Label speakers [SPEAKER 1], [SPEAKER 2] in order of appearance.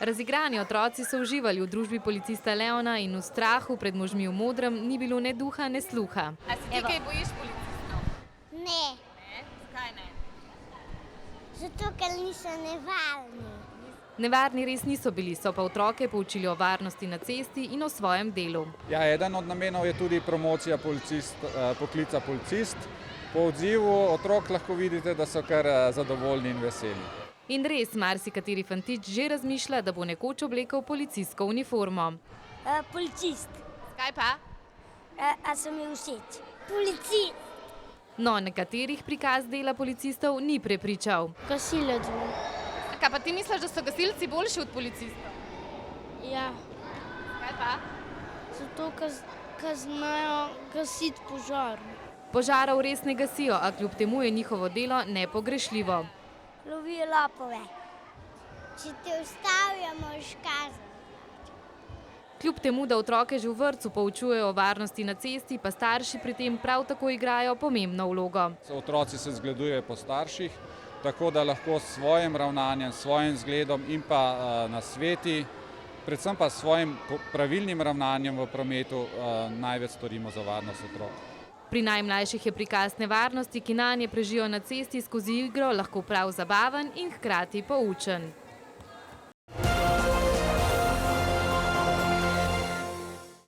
[SPEAKER 1] Razigrani otroci so uživali v družbi policista Leona in v strahu pred možmi v modrem ni bilo ne duha, ne sluha.
[SPEAKER 2] A se ti kaj bojiš policistov?
[SPEAKER 3] Ne,
[SPEAKER 2] Ne? Zakaj ne?
[SPEAKER 3] zato ker niso nevarni.
[SPEAKER 1] Nevarni res niso bili, so pa otroke poučili o varnosti na cesti in o svojem delu.
[SPEAKER 4] Ja, eden od namenov je tudi promocija poklica policist. Po odzivu otrok lahko vidite, da so kar zadovoljni in veseli.
[SPEAKER 1] In res, marsikateri fantič že razmišlja, da bo nekoč oblekel policijsko uniformo.
[SPEAKER 3] Policist,
[SPEAKER 2] Kaj pa?
[SPEAKER 3] a so mi všeč. Policist.
[SPEAKER 1] No, nekaterih prikaz dela policistov ni prepričal.
[SPEAKER 3] Gasilec.
[SPEAKER 2] Kaj pa ti misliš, da so gasilci boljši od policistov?
[SPEAKER 3] Ja,
[SPEAKER 2] Kaj pa?
[SPEAKER 3] zato ker znajo gasiti požar.
[SPEAKER 1] Požarov res ne gasijo, a kljub temu je njihovo delo nepogrešljivo.
[SPEAKER 3] Lovijo lopove. Če te ustavijo, moraš kazati.
[SPEAKER 1] Kljub temu, da otroke že v vrtcu poučujejo o varnosti na cesti, pa starši pri tem prav tako igrajo pomembno vlogo.
[SPEAKER 4] Otroci se zgledujejo po starših, tako da lahko s svojim ravnanjem, s svojim zgledom in pa nasveti, predvsem pa s svojim pravilnim ravnanjem v prometu največ storimo za varnost otrok.
[SPEAKER 1] Pri najmlajših je prikaz nevarnosti, ki nanje prežijo na cesti skozi igro, lahko prav zabaven in hkrati poučen.